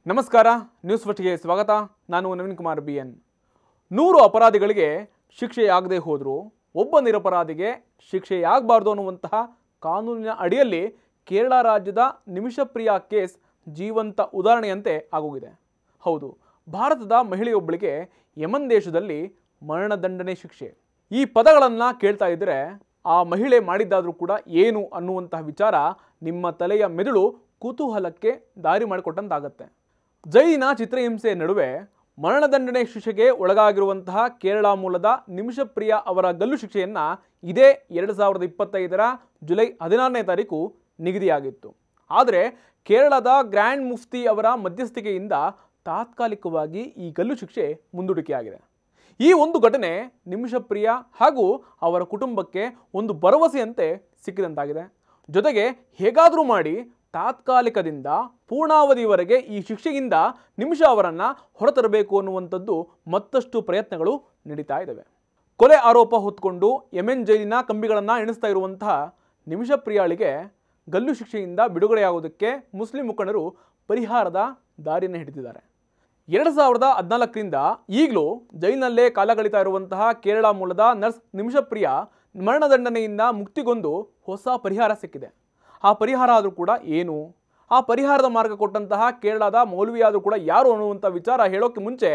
ನಮಸ್ಕಾರ, ನ್ಯೂಸ್ ಫಸ್ಟ್ಗೆ ಸ್ವಾಗತ. ನಾನು ನವೀನ್ ಕುಮಾರ್ BN. 100 ಅಪರಾಧಿಗಳಿಗೆ ಶಿಕ್ಷೆಯಾಗದೇ ಹೋದರೂ ಒಬ್ಬ ನಿರಪರಾಧಿಗೆ ಶಿಕ್ಷೆಯಾಗಬಾರ್ದು ಅನ್ನುವಂತಹ ಕಾನೂನಿನ ಅಡಿಯಲ್ಲಿ ಕೇರಳ ರಾಜ್ಯದ ನಿಮಿಷಪ್ರಿಯ ಕೇಸ್ ಜೀವಂತ ಉದಾಹರಣೆಯಂತೆ ಆಗೋಗಿದೆ. ಹೌದು, ಭಾರತದ ಮಹಿಳೆಯೊಬ್ಬಳಿಗೆ ಯಮನ್ ದೇಶದಲ್ಲಿ ಮರಣದಂಡನೆ ಶಿಕ್ಷೆ. ಈ ಪದಗಳನ್ನು ಕೇಳ್ತಾ ಇದ್ದರೆ ಆ ಮಹಿಳೆ ಮಾಡಿದ್ದಾದರೂ ಕೂಡ ಏನು ಅನ್ನುವಂತಹ ವಿಚಾರ ನಿಮ್ಮ ತಲೆಯ ಮೆದುಳು ಕುತೂಹಲಕ್ಕೆ ದಾರಿ ಮಾಡಿಕೊಟ್ಟಂತಾಗತ್ತೆ. ಜೈಲಿನ ಚಿತ್ರಹಿಂಸೆ ನಡುವೆ ಮರಣದಂಡನೆ ಶಿಕ್ಷೆಗೆ ಒಳಗಾಗಿರುವಂತಹ ಕೇರಳ ಮೂಲದ ನಿಮಿಷಪ್ರಿಯ ಅವರ ಗಲ್ಲು ಶಿಕ್ಷೆಯನ್ನು ಇದೇ 2025ರ ಜುಲೈ 16ನೇ ತಾರೀಕು ನಿಗದಿಯಾಗಿತ್ತು. ಆದರೆ ಕೇರಳದ ಗ್ರ್ಯಾಂಡ್ ಮುಫ್ತಿ ಅವರ ಮಧ್ಯಸ್ಥಿಕೆಯಿಂದ ತಾತ್ಕಾಲಿಕವಾಗಿ ಈ ಗಲ್ಲು ಶಿಕ್ಷೆ ಮುಂದೂಡಿಕೆಯಾಗಿದೆ. ಈ ಒಂದು ಘಟನೆ ನಿಮಿಷಪ್ರಿಯ ಹಾಗೂ ಅವರ ಕುಟುಂಬಕ್ಕೆ ಒಂದು ಭರವಸೆಯಂತೆ ಸಿಕ್ಕಿದಂತಾಗಿದೆ. ಜೊತೆಗೆ ಹೇಗಾದರೂ ಮಾಡಿ ತಾತ್ಕಾಲಿಕದಿಂದ ಪೂರ್ಣಾವಧಿಯವರೆಗೆ ಈ ಶಿಕ್ಷೆಯಿಂದ ನಿಮಿಷ ಅವರನ್ನು ಹೊರತರಬೇಕು ಅನ್ನುವಂಥದ್ದು ಮತ್ತಷ್ಟು ಪ್ರಯತ್ನಗಳು ನಡೀತಾ ಇದ್ದಾವೆ. ಕೊಲೆ ಆರೋಪ ಹೊತ್ತುಕೊಂಡು ಯಮೆನ್ ಜೈಲಿನ ಕಂಬಿಗಳನ್ನು ಎಣಿಸ್ತಾ ಇರುವಂತಹ ನಿಮಿಷಪ್ರಿಯಾಳಿಗೆ ಗಲ್ಲು ಶಿಕ್ಷೆಯಿಂದ ಬಿಡುಗಡೆಯಾಗೋದಕ್ಕೆ ಮುಸ್ಲಿಂ ಮುಖಂಡರು ಪರಿಹಾರದ ದಾರಿಯನ್ನು ಹಿಡಿದಿದ್ದಾರೆ. 2014ರಿಂದ ಈಗಲೂ ಜೈಲಿನಲ್ಲೇ ಕಾಲಗಳಿತಾ ಇರುವಂತಹ ಕೇರಳ ಮೂಲದ ನರ್ಸ್ ನಿಮಿಷಪ್ರಿಯ ಮರಣದಂಡನೆಯಿಂದ ಮುಕ್ತಿಗೊಂಡು ಹೊಸ ಪರಿಹಾರ ಸಿಕ್ಕಿದೆ. ಆ ಪರಿಹಾರ ಆದರೂ ಕೂಡ ಏನು, ಆ ಪರಿಹಾರದ ಮಾರ್ಗ ಕೊಟ್ಟಂತಹ ಕೇರಳದ ಮೌಲ್ವಿ ಆದರೂ ಕೂಡ ಯಾರು ಅನ್ನುವಂಥ ವಿಚಾರ ಹೇಳೋಕ್ಕೆ ಮುಂಚೆ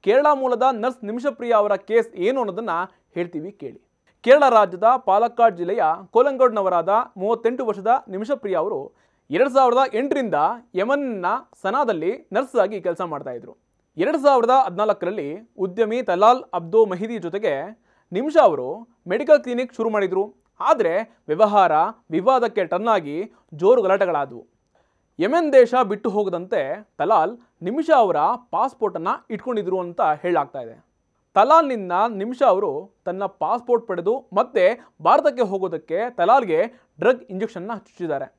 ಕೇರಳ ಮೂಲದ ನರ್ಸ್ ನಿಮಿಷಪ್ರಿಯ ಅವರ ಕೇಸ್ ಏನು ಅನ್ನೋದನ್ನು ಹೇಳ್ತೀವಿ ಕೇಳಿ. ಕೇರಳ ರಾಜ್ಯದ ಪಾಲಕ್ಕಾಡ್ ಜಿಲ್ಲೆಯ ಕೋಲಂಗೋಡ್ನವರಾದ 38 ವರ್ಷದ ನಿಮಿಷಪ್ರಿಯ ಅವರು 2008ರಿಂದ ಯಮನ್ನ ಸನಾದಲ್ಲಿ ನರ್ಸ್ ಆಗಿ ಕೆಲಸ ಮಾಡ್ತಾ ಇದ್ರು. 2014ರಲ್ಲಿ ಉದ್ಯಮಿ ತಲಾಲ್ ಅಬ್ದೋ ಮಹಿದಿ ಜೊತೆಗೆ ನಿಮಿಷ ಅವರು ಮೆಡಿಕಲ್ ಕ್ಲಿನಿಕ್ ಶುರು ಮಾಡಿದ್ರು. ಆದರೆ ವ್ಯವಹಾರ ವಿವಾದಕ್ಕೆ ಟರ್ನ್ ಆಗಿ ಜೋರು ಗಲಾಟೆಗಳಾದವು. ಯಮೆನ್ ದೇಶ ಬಿಟ್ಟು ಹೋಗದಂತೆ ತಲಾಲ್ ನಿಮಿಷ ಅವರ ಪಾಸ್ಪೋರ್ಟನ್ನು ಇಟ್ಕೊಂಡಿದ್ರು ಅಂತ ಹೇಳಲಾಗ್ತಾ ಇದೆ. ತಲಾಲ್ನಿಂದ ನಿಮಿಷ ಅವರು ತನ್ನ ಪಾಸ್ಪೋರ್ಟ್ ಪಡೆದು ಮತ್ತೆ ಭಾರತಕ್ಕೆ ಹೋಗೋದಕ್ಕೆ ತಲಾಲ್ಗೆ ಡ್ರಗ್ ಇಂಜೆಕ್ಷನ್ನ ಹಚ್ಚಿದ್ದಾರೆ.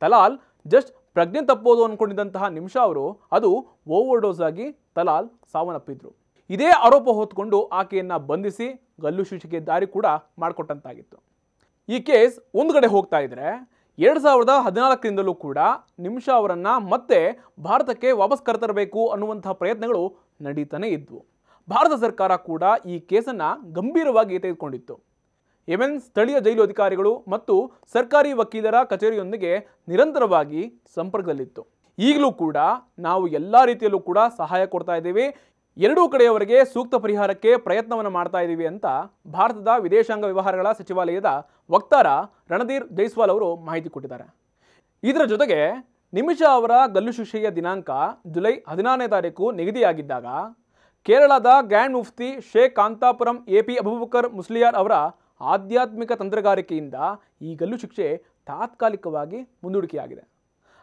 ತಲಾಲ್ ಜಸ್ಟ್ ಪ್ರಜ್ಞೆ ತಪ್ಪೋದು ಅಂದ್ಕೊಂಡಿದ್ದಂತಹ ನಿಮಿಷ ಅವರು ಅದು ಓವರ್ಡೋಸ್ ಆಗಿ ತಲಾಲ್ ಸಾವನ್ನಪ್ಪಿದ್ರು. ಇದೇ ಆರೋಪ ಹೊತ್ತುಕೊಂಡು ಆಕೆಯನ್ನು ಬಂಧಿಸಿ ಗಲ್ಲು ಶಿಕ್ಷೆಗೆ ದಾರಿ ಕೂಡ ಮಾಡಿಕೊಟ್ಟಂತಾಗಿತ್ತು. ಈ ಕೇಸ್ ಒಂದು ಕಡೆ ಹೋಗ್ತಾ ಇದ್ರೆ 2014ರಿಂದಲೂ ಕೂಡ ನಿಮಿಷ ಅವರನ್ನು ಮತ್ತೆ ಭಾರತಕ್ಕೆ ವಾಪಸ್ ಕರೆತರಬೇಕು ಅನ್ನುವಂತಹ ಪ್ರಯತ್ನಗಳು ನಡೀತಾನೆ ಇದ್ವು. ಭಾರತ ಸರ್ಕಾರ ಕೂಡ ಈ ಕೇಸನ್ನು ಗಂಭೀರವಾಗಿ ತೆಗೆದುಕೊಂಡಿತ್ತು. ಯಮೆನ್ ಸ್ಥಳೀಯ ಜೈಲು ಅಧಿಕಾರಿಗಳು ಮತ್ತು ಸರ್ಕಾರಿ ವಕೀಲರ ಕಚೇರಿಯೊಂದಿಗೆ ನಿರಂತರವಾಗಿ ಸಂಪರ್ಕದಲ್ಲಿತ್ತು. ಈಗಲೂ ಕೂಡ ನಾವು ಎಲ್ಲ ರೀತಿಯಲ್ಲೂ ಕೂಡ ಸಹಾಯ ಕೊಡ್ತಾ ಇದ್ದೀವಿ, ಎರಡೂ ಕಡೆಯವರೆಗೆ ಸೂಕ್ತ ಪರಿಹಾರಕ್ಕೆ ಪ್ರಯತ್ನವನ್ನು ಮಾಡ್ತಾ ಇದ್ದೀವಿ ಅಂತ ಭಾರತದ ವಿದೇಶಾಂಗ ವ್ಯವಹಾರಗಳ ಸಚಿವಾಲಯದ ವಕ್ತಾರ ರಣಧೀರ್ ಜೈಸ್ವಾಲ್ ಅವರು ಮಾಹಿತಿ ಕೊಟ್ಟಿದ್ದಾರೆ. ಇದರ ಜೊತೆಗೆ ನಿಮಿಷ ಅವರ ಗಲ್ಲು ಶಿಕ್ಷೆಯ ದಿನಾಂಕ ಜುಲೈ 16ನೇ ತಾರೀಕು ನಿಗದಿಯಾಗಿದ್ದಾಗ ಕೇರಳದ ಗ್ರ್ಯಾಂಡ್ ಮುಫ್ತಿ ಶೇಖ್ ಕಾಂತಾಪುರಂ AP ಅಬೂಬಕರ್ ಮುಸ್ಲಿಯಾರ್ ಅವರ ಆಧ್ಯಾತ್ಮಿಕ ತಂತ್ರಗಾರಿಕೆಯಿಂದ ಈ ಗಲ್ಲು ಶಿಕ್ಷೆ ತಾತ್ಕಾಲಿಕವಾಗಿ ಮುಂದೂಡಿಕೆಯಾಗಿದೆ.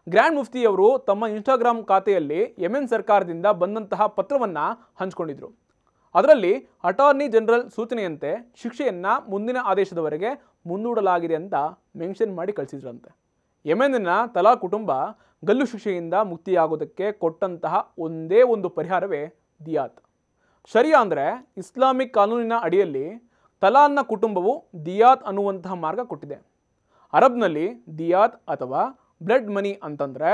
ಗ್ರ್ಯಾಂಡ್ ಮುಫ್ತಿಯವರು ತಮ್ಮ ಇನ್ಸ್ಟಾಗ್ರಾಮ್ ಖಾತೆಯಲ್ಲಿ ಯಮೆನ್ ಸರ್ಕಾರದಿಂದ ಬಂದಂತಹ ಪತ್ರವನ್ನು ಹಂಚಿಕೊಂಡಿದ್ರು. ಅದರಲ್ಲಿ ಅಟಾರ್ನಿ ಜನರಲ್ ಸೂಚನೆಯಂತೆ ಶಿಕ್ಷೆಯನ್ನು ಮುಂದಿನ ಆದೇಶದವರೆಗೆ ಮುಂದೂಡಲಾಗಿದೆ ಅಂತ ಮೆನ್ಷನ್ ಮಾಡಿ ಕಳಿಸಿದ್ರಂತೆ. ಯಮೆನ್ನ ತಲಾಲ್ ಕುಟುಂಬ ಗಲ್ಲು ಶಿಕ್ಷೆಯಿಂದ ಮುಕ್ತಿಯಾಗೋದಕ್ಕೆ ಕೊಟ್ಟಂತಹ ಒಂದೇ ಒಂದು ಪರಿಹಾರವೇ ದಿಯಾತ್. ಶರಿಯಾ ಅಂದರೆ ಇಸ್ಲಾಮಿಕ್ ಕಾನೂನಿನ ಅಡಿಯಲ್ಲಿ ತಲಾಲ್ನ ಕುಟುಂಬವು ದಿಯಾತ್ ಅನ್ನುವಂತಹ ಮಾರ್ಗ ಕೊಟ್ಟಿದೆ. ಅರಬ್ನಲ್ಲಿ ದಿಯಾತ್ ಅಥವಾ ಬ್ಲಡ್ ಮನಿ ಅಂತಂದರೆ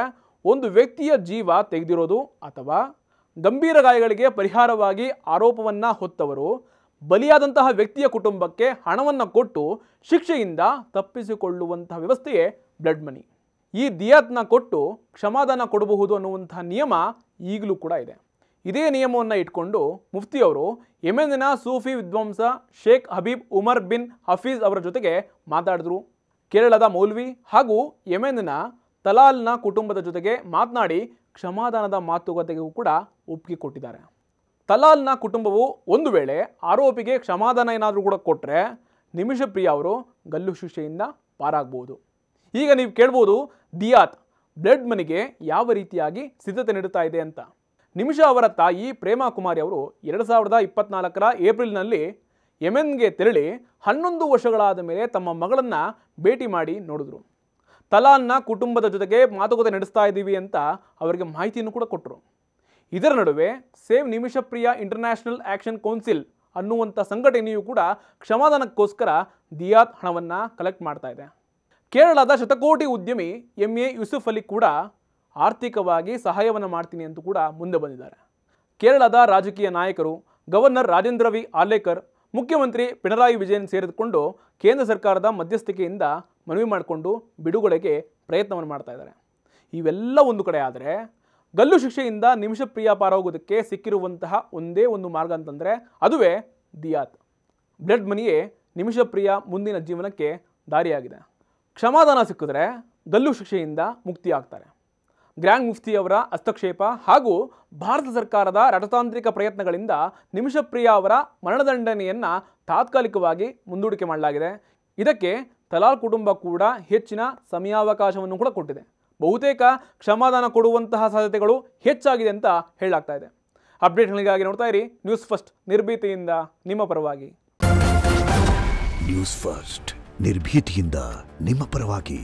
ಒಂದು ವ್ಯಕ್ತಿಯ ಜೀವ ತೆಗೆದಿರೋದು ಅಥವಾ ಗಂಭೀರ ಗಾಯಗಳಿಗೆ ಪರಿಹಾರವಾಗಿ ಆರೋಪವನ್ನು ಹೊತ್ತವರು ಬಲಿಯಾದಂತಹ ವ್ಯಕ್ತಿಯ ಕುಟುಂಬಕ್ಕೆ ಹಣವನ್ನು ಕೊಟ್ಟು ಶಿಕ್ಷೆಯಿಂದ ತಪ್ಪಿಸಿಕೊಳ್ಳುವಂತಹ ವ್ಯವಸ್ಥೆಯೇ ಬ್ಲಡ್ ಮನಿ. ಈ ದಿಯಾತ್ನ ಕೊಟ್ಟು ಕ್ಷಮಾದಾನ ಕೊಡಬಹುದು ಅನ್ನುವಂತಹ ನಿಯಮ ಈಗಲೂ ಕೂಡ ಇದೆ. ಇದೇ ನಿಯಮವನ್ನು ಇಟ್ಕೊಂಡು ಮುಫ್ತಿಯವರು ಯೆಮೆನ್ನಿನ ಸೂಫಿ ವಿದ್ವಾಂಸ ಶೇಖ್ ಹಬೀಬ್ ಉಮರ್ ಬಿನ್ ಹಫೀಜ್ ಅವರ ಜೊತೆಗೆ ಮಾತಾಡಿದ್ರು. ಕೇರಳದ ಮೌಲ್ವಿ ಹಾಗೂ ಯೆಮೆನ್ನ ತಲಾಲ್ನ ಕುಟುಂಬದ ಜೊತೆಗೆ ಮಾತನಾಡಿ ಕ್ಷಮಾದಾನದ ಮಾತುಕತೆಗೂ ಕೂಡ ಒಪ್ಪಿಗೆ ಕೊಟ್ಟಿದ್ದಾರೆ. ತಲಾಲ್ನ ಕುಟುಂಬವು ಒಂದು ವೇಳೆ ಆರೋಪಿಗೆ ಕ್ಷಮಾದಾನ ಏನಾದರೂ ಕೂಡ ಕೊಟ್ಟರೆ ನಿಮಿಷಪ್ರಿಯ ಅವರು ಗಲ್ಲು ಶಿಕ್ಷೆಯಿಂದ ಪಾರಾಗಬಹುದು. ಈಗ ನೀವು ಕೇಳ್ಬೋದು, ದಿಯಾತ್ ಬ್ಲಡ್ ಮನಿಗೆ ಯಾವ ರೀತಿಯಾಗಿ ಸಿದ್ಧತೆ ನೀಡುತ್ತಾ ಇದೆ ಅಂತ. ನಿಮಿಷ ಅವರ ತಾಯಿ ಪ್ರೇಮಾ ಕುಮಾರಿ ಅವರು 2024ರ ಏಪ್ರಿಲ್ನಲ್ಲಿ ಯೆಮೆನ್ಗೆ ತೆರಳಿ 11 ವರ್ಷಗಳಾದ ಮೇಲೆ ತಮ್ಮ ಮಗಳನ್ನು ಭೇಟಿ ಮಾಡಿ ನೋಡಿದ್ರು. ತಲಾಲ್ನ ಕುಟುಂಬದ ಜೊತೆಗೆ ಮಾತುಕತೆ ನಡೆಸ್ತಾ ಇದ್ದೀವಿ ಅಂತ ಅವರಿಗೆ ಮಾಹಿತಿಯನ್ನು ಕೂಡ ಕೊಟ್ಟರು. ಇದರ ನಡುವೆ ಸೇವ್ ನಿಮಿಷಪ್ರಿಯ ಇಂಟರ್ನ್ಯಾಷನಲ್ ಆ್ಯಕ್ಷನ್ ಕೌನ್ಸಿಲ್ ಅನ್ನುವಂಥ ಸಂಘಟನೆಯು ಕೂಡ ಕ್ಷಮಾದಾನಕ್ಕೋಸ್ಕರ ದಿಯಾತ್ ಹಣವನ್ನು ಕಲೆಕ್ಟ್ ಮಾಡ್ತಾ ಇದೆ. ಕೇರಳದ ಶತಕೋಟಿ ಉದ್ಯಮಿ MA ಯೂಸುಫ್ ಅಲಿ ಕೂಡ ಆರ್ಥಿಕವಾಗಿ ಸಹಾಯವನ್ನು ಮಾಡ್ತೀನಿ ಅಂತ ಕೂಡ ಮುಂದೆ ಬಂದಿದ್ದಾರೆ. ಕೇರಳದ ರಾಜಕೀಯ ನಾಯಕರು, ಗವರ್ನರ್ ರಾಜೇಂದ್ರ ವಿ ಆಲೇಕರ್, ಮುಖ್ಯಮಂತ್ರಿ ಪಿಣರಾಯಿ ವಿಜಯನ್ ಸೇರಿದುಕೊಂಡು ಕೇಂದ್ರ ಸರ್ಕಾರದ ಮಧ್ಯಸ್ಥಿಕೆಯಿಂದ ಮನವಿ ಮಾಡಿಕೊಂಡು ಬಿಡುಗಡೆಗೆ ಪ್ರಯತ್ನವನ್ನು ಮಾಡ್ತಾ ಇದ್ದಾರೆ. ಇವೆಲ್ಲ ಒಂದು ಕಡೆ ಆದರೆ ಗಲ್ಲು ಶಿಕ್ಷೆಯಿಂದ ನಿಮಿಷಪ್ರಿಯ ಪಾರಾಗೋದಕ್ಕೆ ಸಿಕ್ಕಿರುವಂತಹ ಒಂದೇ ಒಂದು ಮಾರ್ಗ ಅಂತಂದರೆ ಅದುವೇ ದಿಯಾತ್. ಬ್ಲಡ್ ಮನಿಯೇ ನಿಮಿಷಪ್ರಿಯ ಮುಂದಿನ ಜೀವನಕ್ಕೆ ದಾರಿಯಾಗಿದೆ. ಕ್ಷಮಾದಾನ ಸಿಕ್ಕಿದ್ರೆ ಗಲ್ಲು ಶಿಕ್ಷೆಯಿಂದ ಮುಕ್ತಿ ಆಗ್ತಾರೆ. ಗ್ರ್ಯಾಂಡ್ ಮುಫ್ತಿ ಅವರ ಹಸ್ತಕ್ಷೇಪ ಹಾಗೂ ಭಾರತ ಸರ್ಕಾರದ ರಾಜತಾಂತ್ರಿಕ ಪ್ರಯತ್ನಗಳಿಂದ ನಿಮಿಷಪ್ರಿಯ ಅವರ ಮರಣದಂಡನೆಯನ್ನು ತಾತ್ಕಾಲಿಕವಾಗಿ ಮುಂದೂಡಿಕೆ ಮಾಡಲಾಗಿದೆ. ಇದಕ್ಕೆ ತಲಾಲ್ ಕುಟುಂಬ ಕೂಡ ಹೆಚ್ಚಿನ ಸಮಯಾವಕಾಶವನ್ನು ಕೂಡ ಕೊಟ್ಟಿದೆ. ಬಹುತೇಕ ಕ್ಷಮಾದಾನ ಕೊಡುವಂತಹ ಸಾಧ್ಯತೆಗಳು ಹೆಚ್ಚಾಗಿದೆ ಅಂತ ಹೇಳಲಾಗ್ತಾ ಇದೆ. ಅಪ್ಡೇಟ್ಗಳಿಗಾಗಿ ನೋಡ್ತಾ ಇರಿ ನ್ಯೂಸ್ ಫಸ್ಟ್, ನಿರ್ಭೀತಿಯಿಂದ ನಿಮ್ಮ ಪರವಾಗಿ. ನ್ಯೂಸ್ ಫಸ್ಟ್, ನಿರ್ಭೀತಿಯಿಂದ ನಿಮ್ಮ ಪರವಾಗಿ.